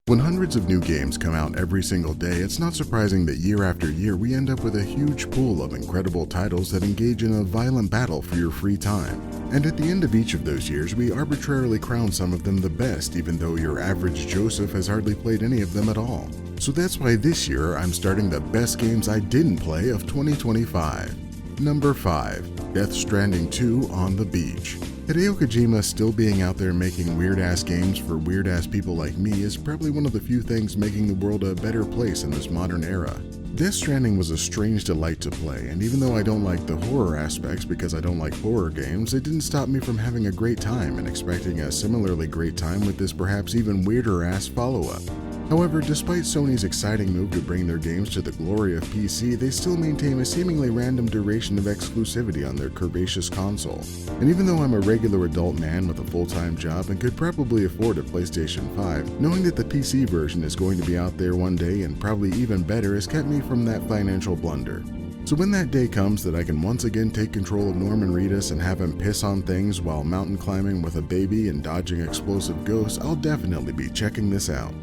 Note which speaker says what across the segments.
Speaker 1: When hundreds of new games come out every single day, it's not surprising that year after year we end up with a huge pool of incredible titles that engage in a violent battle for your free time. And at the end of each of those years, we arbitrarily crown some of them the best, even though your average Joseph has hardly played any of them at all. So that's why this year I'm starting the best games I didn't play of 2025. Number 5. Death Stranding 2 on the Beach. Hideo Kojima still being out there making weird-ass games for weird-ass people like me is probably one of the few things making the world a better place in this modern era. Death Stranding was a strange delight to play, and even though I don't like the horror aspects because I don't like horror games, it didn't stop me from having a great time and expecting a similarly great time with this perhaps even weirder-ass follow-up. However, despite Sony's exciting move to bring their games to the glory of PC, they still maintain a seemingly random duration of exclusivity on their curvaceous console. And even though I'm a regular adult man with a full-time job and could probably afford a PlayStation 5, knowing that the PC version is going to be out there one day and probably even better has kept me from that financial blunder. So when that day comes that I can once again take control of Norman Reedus and have him piss on things while mountain climbing with a baby and dodging explosive ghosts, I'll definitely be checking this out.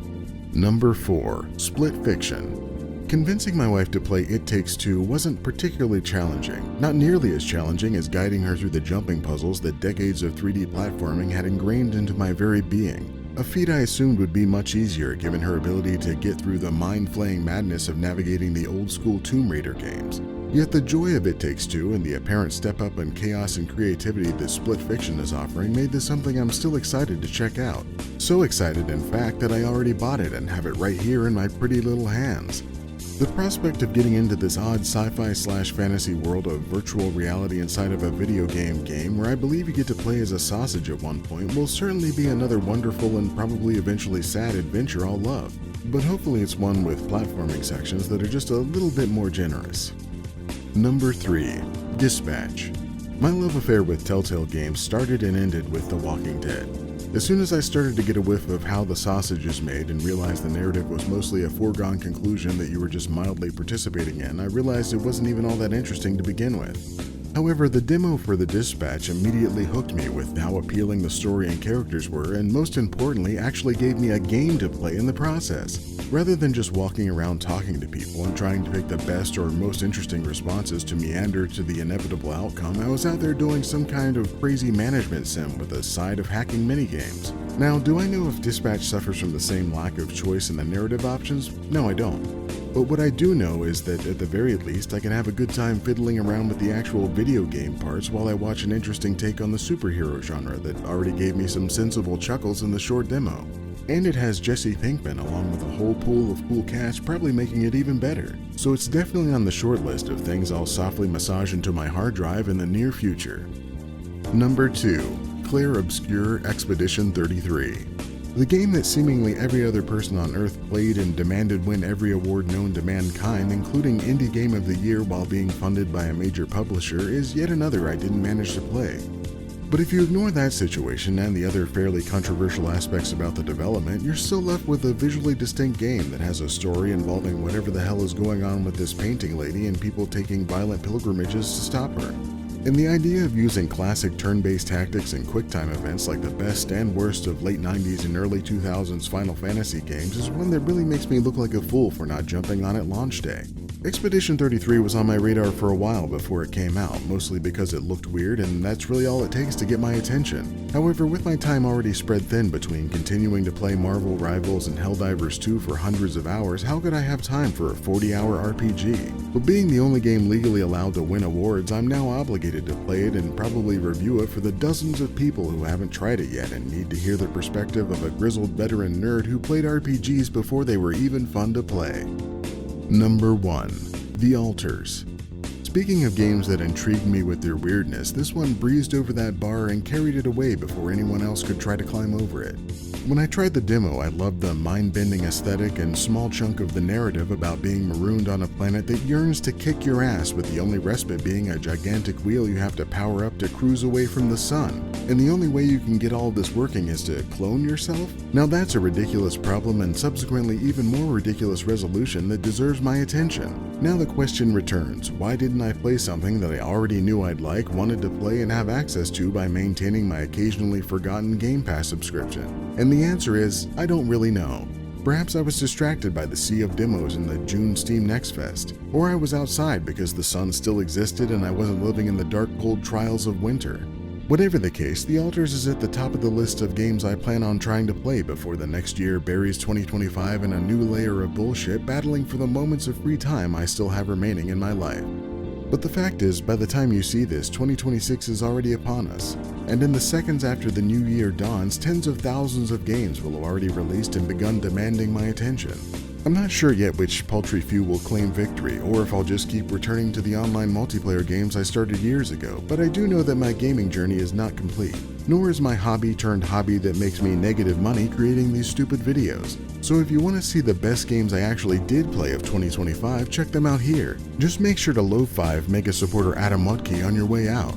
Speaker 1: Number 4. Split Fiction. Convincing my wife to play It Takes Two wasn't particularly challenging, not nearly as challenging as guiding her through the jumping puzzles that decades of 3D platforming had ingrained into my very being. A feat I assumed would be much easier given her ability to get through the mind-flaying madness of navigating the old-school Tomb Raider games. Yet the joy of It Takes Two and the apparent step-up in chaos and creativity that Split Fiction is offering made this something I'm still excited to check out. So excited, in fact, that I already bought it and have it right here in my pretty little hands. The prospect of getting into this odd sci-fi/fantasy world of virtual reality inside of a video game where I believe you get to play as a sausage at one point will certainly be another wonderful and probably eventually sad adventure I'll love. But hopefully it's one with platforming sections that are just a little bit more generous. Number 3. Dispatch. My love affair with Telltale games started and ended with The Walking Dead. As soon as I started to get a whiff of how the sausage is made and realized the narrative was mostly a foregone conclusion that you were just mildly participating in, I realized it wasn't even all that interesting to begin with. However, the demo for the Dispatch immediately hooked me with how appealing the story and characters were, and most importantly, actually gave me a game to play in the process. Rather than just walking around talking to people and trying to pick the best or most interesting responses to meander to the inevitable outcome, I was out there doing some kind of crazy management sim with a side of hacking minigames. Now, do I know if Dispatch suffers from the same lack of choice in the narrative options? No, I don't. But what I do know is that at the very least I can have a good time fiddling around with the actual video game parts while I watch an interesting take on the superhero genre that already gave me some sensible chuckles in the short demo. And it has Jesse Pinkman along with a whole pool of cool cast, probably making it even better. So it's definitely on the short list of things I'll softly massage into my hard drive in the near future. Number 2. Clair Obscur Expedition 33. The game that seemingly every other person on Earth played and demanded win every award known to mankind, including Indie Game of the Year while being funded by a major publisher, is yet another I didn't manage to play. But if you ignore that situation and the other fairly controversial aspects about the development, you're still left with a visually distinct game that has a story involving whatever the hell is going on with this painting lady and people taking violent pilgrimages to stop her. And the idea of using classic turn-based tactics and quick-time events like the best and worst of late 90s and early 2000s Final Fantasy games is one that really makes me look like a fool for not jumping on it launch day. Expedition 33 was on my radar for a while before it came out, mostly because it looked weird and that's really all it takes to get my attention. However, with my time already spread thin between continuing to play Marvel Rivals and Helldivers 2 for hundreds of hours, how could I have time for a 40-hour RPG? But being the only game legally allowed to win awards, I'm now obligated to play it and probably review it for the dozens of people who haven't tried it yet and need to hear the perspective of a grizzled veteran nerd who played RPGs before they were even fun to play. Number 1. The Altars. Speaking of games that intrigued me with their weirdness, this one breezed over that bar and carried it away before anyone else could try to climb over it. When I tried the demo, I loved the mind-bending aesthetic and small chunk of the narrative about being marooned on a planet that yearns to kick your ass, with the only respite being a gigantic wheel you have to power up to cruise away from the sun. And the only way you can get all of this working is to clone yourself? Now that's a ridiculous problem and subsequently even more ridiculous resolution that deserves my attention. Now the question returns, why didn't I play something that I already knew I'd like, wanted to play, and have access to by maintaining my occasionally forgotten Game Pass subscription? And the answer is, I don't really know. Perhaps I was distracted by the sea of demos in the June Steam Next Fest, or I was outside because the sun still existed and I wasn't living in the dark cold trials of winter. Whatever the case, The Alters is at the top of the list of games I plan on trying to play before the next year buries 2025 in a new layer of bullshit, battling for the moments of free time I still have remaining in my life. But the fact is, by the time you see this, 2026 is already upon us, and in the seconds after the new year dawns, tens of thousands of games will have already released and begun demanding my attention. I'm not sure yet which paltry few will claim victory, or if I'll just keep returning to the online multiplayer games I started years ago, but I do know that my gaming journey is not complete, nor is my hobby turned hobby that makes me negative money creating these stupid videos. So if you want to see the best games I actually did play of 2025, check them out here. Just make sure to Low 5 Mega supporter Adam Mutke on your way out.